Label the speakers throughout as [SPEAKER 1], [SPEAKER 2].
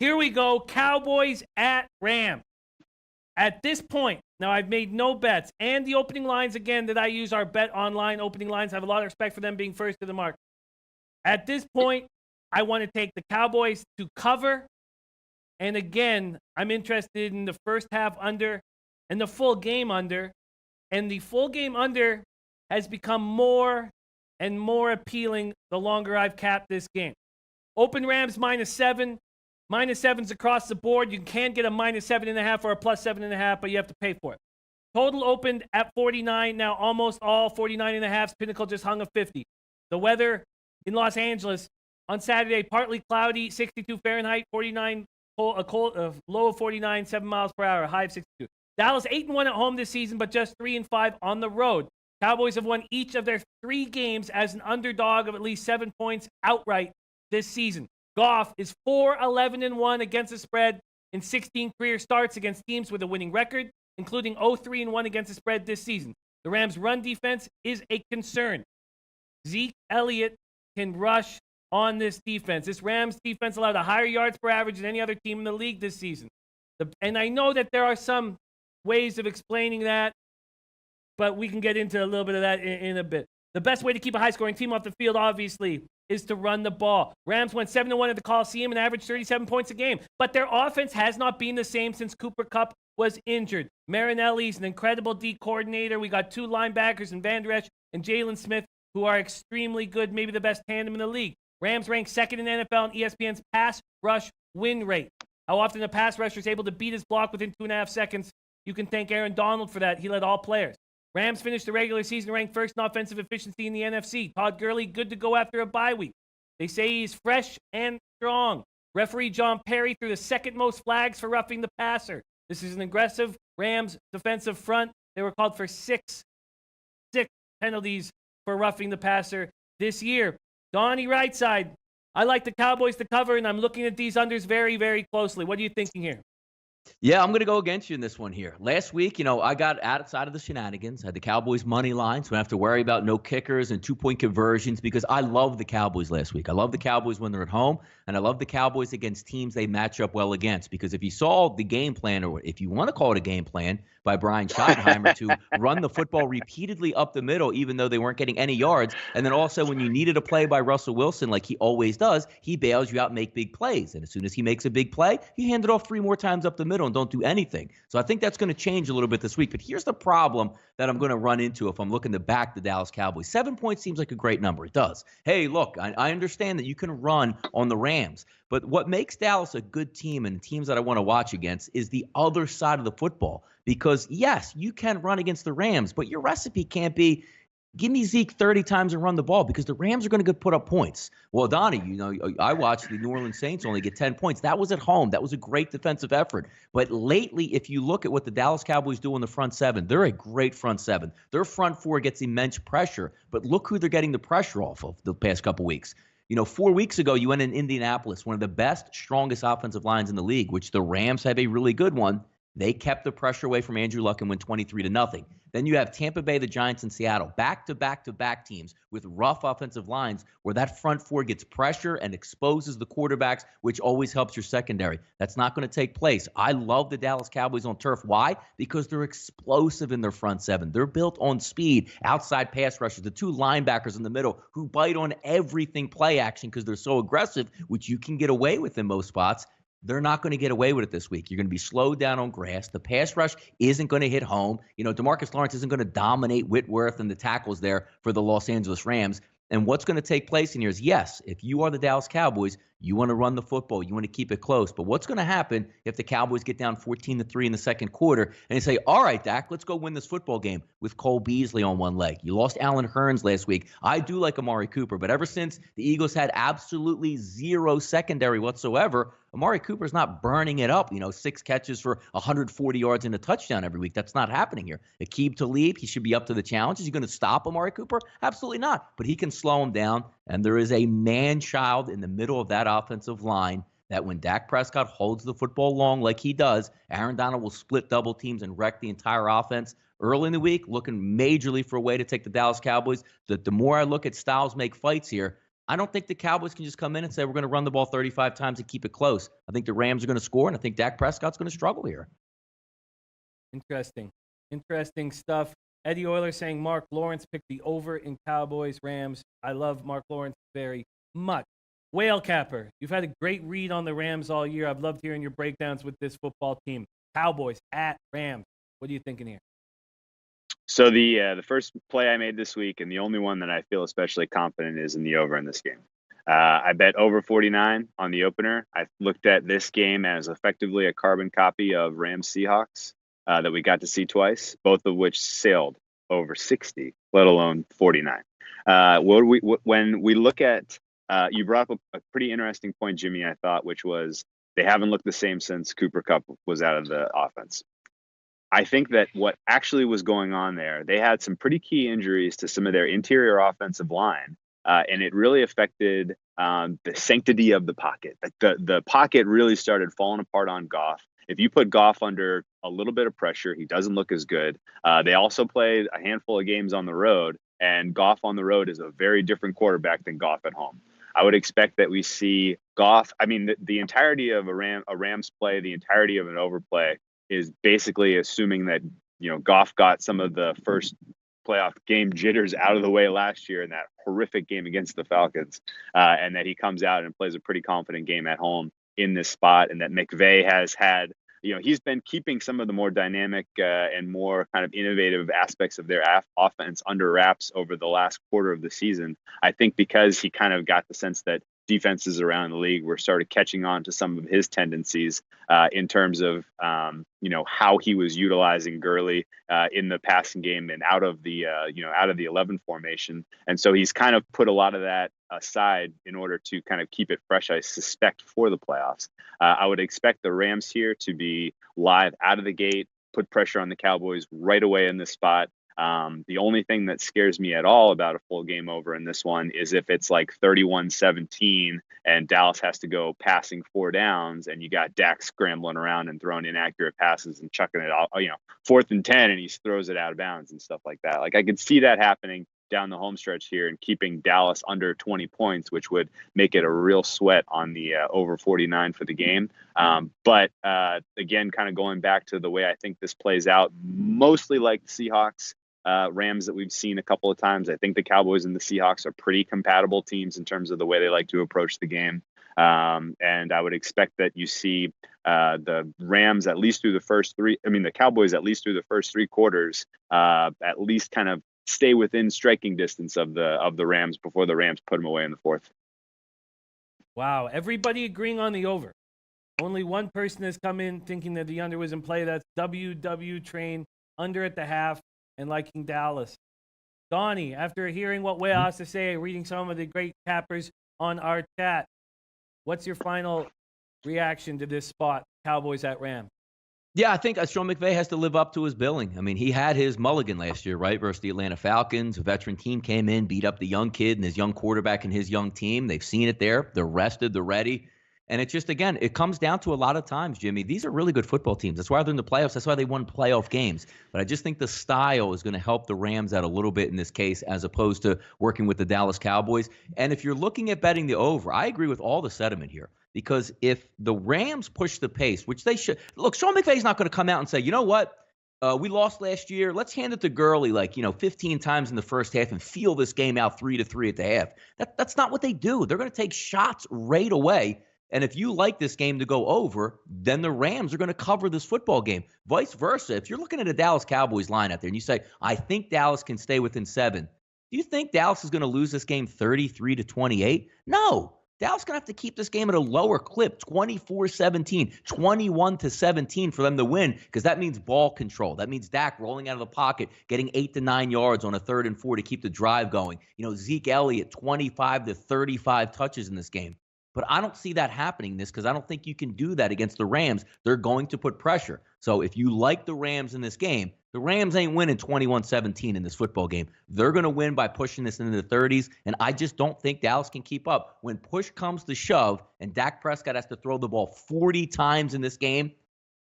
[SPEAKER 1] Here we go. Cowboys at Rams. At this point, now I've made no bets, and the opening lines again that I use are bet online opening lines. I have a lot of respect for them being first to the mark. At this point, I want to take the Cowboys to cover. And again, I'm interested in the first half under and the full game under. And the full game under has become more and more appealing the longer I've capped this game. Open Rams -7. -7's across the board. You can get a -7.5 or a +7.5, but you have to pay for it. Total opened at 49. Now almost all 49.5s. Pinnacle just hung a 50. The weather in Los Angeles on Saturday, partly cloudy, 62 Fahrenheit, 49, a low of 49, 7 miles per hour, a high of 62. Dallas 8-1 at home this season, but just 3-5 on the road. Cowboys have won each of their 3 games as an underdog of at least 7 points outright this season. Goff is 4-11-1 against the spread in 16 career starts against teams with a winning record, including 0-3-1 against the spread this season. The Rams' run defense is a concern. Zeke Elliott can rush on this defense. This Rams defense allowed a higher yards per average than any other team in the league this season. And I know that there are some ways of explaining that, but we can get into a little bit of that in a bit. The best way to keep a high-scoring team off the field, obviously, is to run the ball. Rams went 7-1 at the Coliseum and averaged 37 points a game. But their offense has not been the same since Cooper Kupp was injured. Marinelli's an incredible D coordinator. We got 2 linebackers in Van Der Esch and Jalen Smith, who are extremely good, maybe the best tandem in the league. Rams ranked 2nd in the NFL in ESPN's pass rush win rate. How often a pass rusher is able to beat his block within 2.5 seconds. You can thank Aaron Donald for that. He led all players. Rams finished the regular season ranked 1st in offensive efficiency in the NFC. Todd Gurley, good to go after a bye week. They say he's fresh and strong. Referee John Perry threw the 2nd most flags for roughing the passer. This is an aggressive Rams defensive front. They were called for six penalties for roughing the passer this year. Donnie Rightside, I like the Cowboys to cover, and I'm looking at these unders very, very closely. What are you thinking here?
[SPEAKER 2] Yeah, I'm going to go against you in this one here. Last week, I got outside of the shenanigans, had the Cowboys money line, so I don't have to worry about no kickers and 2-point conversions because I love the Cowboys last week. I love the Cowboys when they're at home, and I love the Cowboys against teams they match up well against because if you saw the game plan, or if you want to call it a game plan, by Brian Schottenheimer to run the football repeatedly up the middle, even though they weren't getting any yards. And then also when you needed a play by Russell Wilson, like he always does, he bails you out and make big plays. And as soon as he makes a big play, you hand it off 3 more times up the middle and don't do anything. So I think that's going to change a little bit this week. But here's the problem that I'm going to run into if I'm looking to back the Dallas Cowboys. 7 points seems like a great number. It does. Hey, look, I understand that you can run on the Rams. But what makes Dallas a good team and teams that I want to watch against is the other side of the football. Because, yes, you can run against the Rams, but your recipe can't be give me Zeke 30 times and run the ball because the Rams are going to put up points. Well, Donnie, I watched the New Orleans Saints only get 10 points. That was at home. That was a great defensive effort. But lately, if you look at what the Dallas Cowboys do in the front 7, they're a great front 7. Their front 4 gets immense pressure, but look who they're getting the pressure off of the past couple weeks. 4 weeks ago, you went in Indianapolis, one of the best, strongest offensive lines in the league, which the Rams have a really good one. They kept the pressure away from Andrew Luck and went 23-0. Then you have Tampa Bay, the Giants, and Seattle, back-to-back teams with rough offensive lines where that front 4 gets pressure and exposes the quarterbacks, which always helps your secondary. That's not going to take place. I love the Dallas Cowboys on turf. Why? Because they're explosive in their front 7. They're built on speed, outside pass rushers, the 2 linebackers in the middle who bite on everything play action because they're so aggressive, which you can get away with in most spots. They're not going to get away with it this week. You're going to be slowed down on grass. The pass rush isn't going to hit home. DeMarcus Lawrence isn't going to dominate Whitworth and the tackles there for the Los Angeles Rams. And what's going to take place in here is, yes, if you are the Dallas Cowboys, you want to run the football. You want to keep it close. But what's going to happen if the Cowboys get down 14-3 in the second quarter and they say, all right, Dak, let's go win this football game with Cole Beasley on one leg. You lost Alan Hearns last week. I do like Amari Cooper, but ever since the Eagles had absolutely zero secondary whatsoever, Amari Cooper's not burning it up, 6 catches for 140 yards and a touchdown every week. That's not happening here. Aqib Talib, he should be up to the challenge. Is he going to stop Amari Cooper? Absolutely not. But he can slow him down. And there is a man-child in the middle of that offensive line that when Dak Prescott holds the football long like he does, Aaron Donald will split double teams and wreck the entire offense. Early in the week, looking majorly for a way to take the Dallas Cowboys. The more I look at styles make fights here, I don't think the Cowboys can just come in and say we're going to run the ball 35 times and keep it close. I think the Rams are going to score, and I think Dak Prescott's going to struggle here.
[SPEAKER 1] Interesting stuff. Eddie Euler saying Mark Lawrence picked the over in Cowboys Rams. I love Mark Lawrence very much. Whale Capper, you've had a great read on the Rams all year. I've loved hearing your breakdowns with this football team. Cowboys at Rams. What are you thinking here?
[SPEAKER 3] So the first play I made this week, and the only one that I feel especially confident, is in the over in this game. I bet over 49 on the opener. I looked at this game as effectively a carbon copy of Rams Seahawks that we got to see twice, both of which sailed over 60, let alone 49. When we look at, you brought up a pretty interesting point, Jimmy, I thought, which was they haven't looked the same since Cooper Kupp was out of the offense. I think that what actually was going on there, they had some pretty key injuries to some of their interior offensive line, and it really affected the sanctity of the pocket. Like the pocket really started falling apart on Goff. If you put Goff under a little bit of pressure, he doesn't look as good. They also played a handful of games on the road, and Goff on the road is a very different quarterback than Goff at home. I would expect that we see Goff. I mean, the entirety of a Rams play, the entirety of an overplay, is basically assuming that, Goff got some of the first playoff game jitters out of the way last year in that horrific game against the Falcons, and that he comes out and plays a pretty confident game at home in this spot, and that McVay has had, he's been keeping some of the more dynamic and more kind of innovative aspects of their offense under wraps over the last quarter of the season. I think because he kind of got the sense that defenses around the league were started catching on to some of his tendencies in terms of how he was utilizing Gurley in the passing game and out of the 11 formation, and so he's kind of put a lot of that aside in order to kind of keep it fresh, I suspect, for the playoffs. I would expect the Rams here to be live out of the gate, put pressure on the Cowboys right away in this spot. The only thing that scares me at all about a full game over in this one is if it's like 31-17 and Dallas has to go passing 4 downs and you got Dak scrambling around and throwing inaccurate passes and chucking it out, 4th and 10 and he throws it out of bounds and stuff like that. Like I could see that happening down the home stretch here and keeping Dallas under 20 points, which would make it a real sweat on the over 49 for the game. But again, kind of going back to the way I think this plays out, mostly like the Seahawks, Rams that we've seen a couple of times. I think the Cowboys and the Seahawks are pretty compatible teams in terms of the way they like to approach the game. And I would expect that you see the Rams at least through the first the Cowboys at least through the first 3 quarters, at least kind of stay within striking distance of the Rams before the Rams put them away in the 4th.
[SPEAKER 1] Wow. Everybody agreeing on the over. Only one person has come in thinking that the under was in play. That's WW Train, under at the half, and liking Dallas. Donnie, after hearing what Whale has to say, reading some of the great cappers on our chat, what's your final reaction to this spot, Cowboys at Rams?
[SPEAKER 2] Yeah, I think Sean McVay has to live up to his billing. I mean, he had his mulligan last year, right, versus the Atlanta Falcons. A veteran team came in, beat up the young kid and his young quarterback and his young team. They've seen it there. They're rested. They're ready. And it's just, again, it comes down to a lot of times, Jimmy, these are really good football teams. That's why they're in the playoffs. That's why they won playoff games. But I just think the style is going to help the Rams out a little bit in this case as opposed to working with the Dallas Cowboys. And if you're looking at betting the over, I agree with all the sentiment here. Because if the Rams push the pace, which they should, look, Sean McVay's not going to come out and say, you know what, we lost last year. Let's hand it to Gurley 15 times in the first half and feel this game out 3-3 at the half. That's not what they do. They're going to take shots right away. And if you like this game to go over, then the Rams are going to cover this football game. Vice versa, if you're looking at a Dallas Cowboys line out there and you say, I think Dallas can stay within 7, do you think Dallas is going to lose this game 33-28? No. Dallas going to have to keep this game at a lower clip, 24-17, 21-17 for them to win, because that means ball control. That means Dak rolling out of the pocket, getting 8 to 9 yards on a 3rd and 4 to keep the drive going. Zeke Elliott, 25 to 35 touches in this game. But I don't see that happening because I don't think you can do that against the Rams. They're going to put pressure. So if you like the Rams in this game, the Rams ain't winning 21-17 in this football game. They're going to win by pushing this into the 30s, and I just don't think Dallas can keep up. When push comes to shove and Dak Prescott has to throw the ball 40 times in this game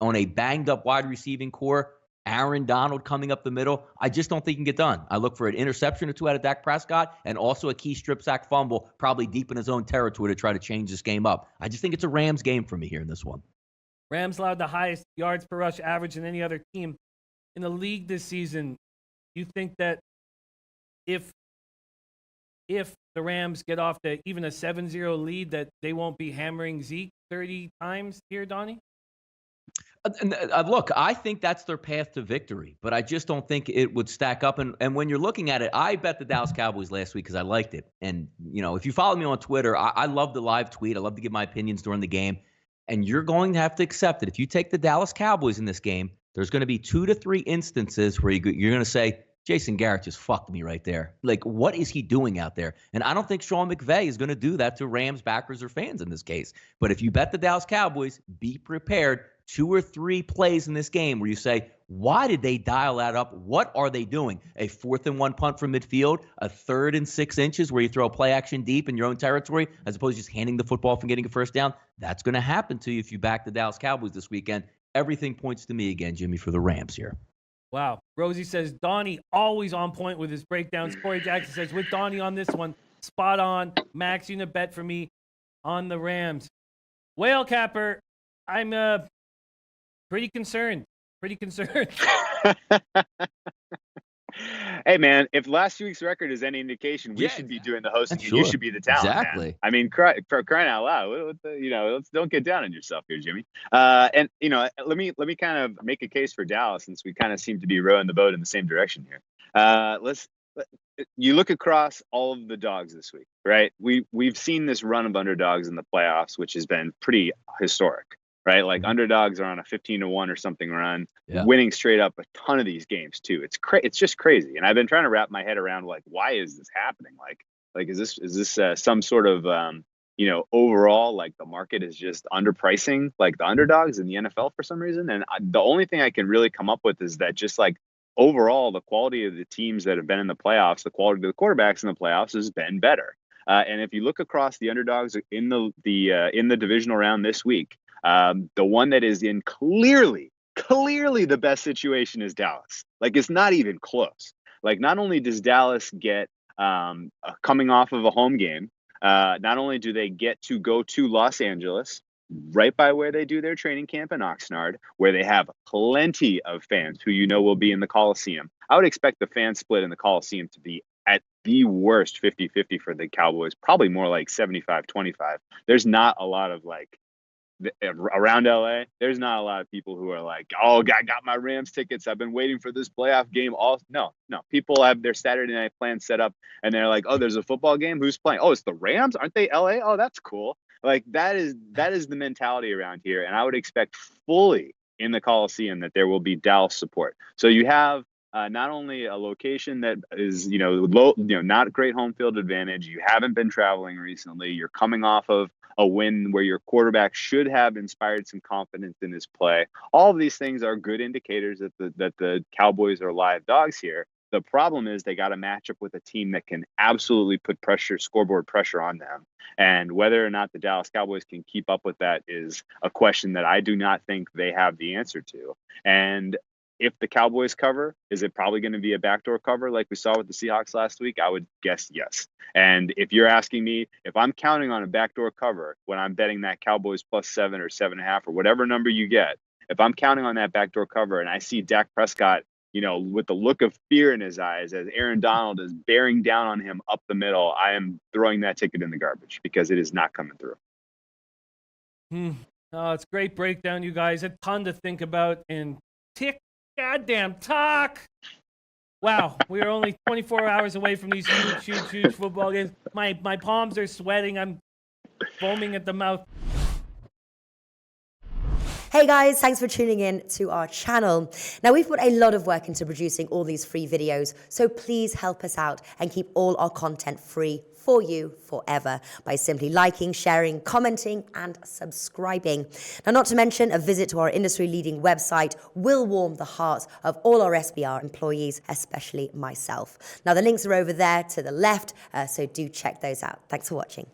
[SPEAKER 2] on a banged-up wide receiving core, Aaron Donald coming up the middle. I just don't think he can get done. I look for an interception or two out of Dak Prescott and also a key strip sack fumble, probably deep in his own territory to try to change this game up. I just think it's a Rams game for me here in this one.
[SPEAKER 1] Rams allowed the highest yards per rush average than any other team in the league this season. You think that if the Rams get off to even a 7-0 lead, that they won't be hammering Zeke 30 times here, Donnie?
[SPEAKER 2] Look, I think that's their path to victory, but I just don't think it would stack up. And when you're looking at it, I bet the Dallas Cowboys last week because I liked it. And, if you follow me on Twitter, I love the live tweet. I love to give my opinions during the game. And you're going to have to accept it. If you take the Dallas Cowboys in this game, there's going to be 2 to 3 instances where you're going to say, Jason Garrett just fucked me right there. Like, what is he doing out there? And I don't think Sean McVay is going to do that to Rams backers or fans in this case. But if you bet the Dallas Cowboys, be prepared. 2 or 3 plays in this game where you say, why did they dial that up? What are they doing? A 4th and 1 punt from midfield, a 3rd and 6 inches where you throw a play action deep in your own territory as opposed to just handing the football off and getting a first down. That's going to happen to you if you back the Dallas Cowboys this weekend. Everything points to me again, Jimmy, for the Rams here.
[SPEAKER 1] Wow. Rosie says, Donnie always on point with his breakdowns. Corey Jackson says, with Donnie on this one, spot on. Max unit bet for me on the Rams. Whale Capper, I'm pretty concerned.
[SPEAKER 3] Hey, man, if last week's record is any indication, we should be doing the hosting, and you should be the talent.
[SPEAKER 2] Exactly.
[SPEAKER 3] Man. I mean, crying out loud. Let's don't get down on yourself here, Jimmy. And let me kind of make a case for Dallas, since we kind of seem to be rowing the boat in the same direction here. You look across all of the dogs this week, right? We've seen this run of underdogs in the playoffs, which has been pretty historic. Right, like underdogs are on a 15-1 or something run, winning straight up a ton of these games too. It's just crazy, and I've been trying to wrap my head around like, why is this happening? Like is this some sort of overall, like, the market is just underpricing like the underdogs in the NFL for some reason? And the only thing I can really come up with is that just like overall, the quality of the teams that have been in the playoffs, the quality of the quarterbacks in the playoffs has been better. And if you look across the underdogs in the divisional round this week. The one that is in clearly the best situation is Dallas. Like, it's not even close. Like, not only does Dallas get coming off of a home game, not only do they get to go to Los Angeles, right by where they do their training camp in Oxnard, where they have plenty of fans who will be in the Coliseum. I would expect the fan split in the Coliseum to be at the worst 50-50 for the Cowboys, probably more like 75-25. There's not a lot of around LA, there's not a lot of people who are like, oh, I got my Rams tickets. I've been waiting for this playoff game. No. People have their Saturday night plans set up, and they're like, oh, there's a football game. Who's playing? Oh, it's the Rams. Aren't they LA? Oh, that's cool. Like, that is the mentality around here, and I would expect fully in the Coliseum that there will be Dallas support. So you have not only a location that is low, not great home field advantage. You haven't been traveling recently. You're coming off of a win where your quarterback should have inspired some confidence in his play. All of these things are good indicators that the Cowboys are live dogs here. The problem is they got to match up with a team that can absolutely put scoreboard pressure on them. And whether or not the Dallas Cowboys can keep up with that is a question that I do not think they have the answer to. And if the Cowboys cover, is it probably going to be a backdoor cover like we saw with the Seahawks last week? I would guess yes. And if you're asking me if I'm counting on a backdoor cover when I'm betting that Cowboys +7 or 7.5 or whatever number you get, if I'm counting on that backdoor cover and I see Dak Prescott, with the look of fear in his eyes as Aaron Donald is bearing down on him up the middle, I am throwing that ticket in the garbage because it is not coming through.
[SPEAKER 1] Oh, it's great breakdown, you guys. A ton to think about and goddamn talk. Wow, we are only 24 hours away from these huge football games. My palms are sweating. I'm foaming at the mouth.
[SPEAKER 4] Hey guys, thanks for tuning in to our channel. Now, we've put a lot of work into producing all these free videos, so please help us out and keep all our content free for you forever by simply liking, sharing, commenting, and subscribing. Now, not to mention, a visit to our industry-leading website will warm the hearts of all our SBR employees, especially myself. Now, the links are over there to the left, so do check those out. Thanks for watching.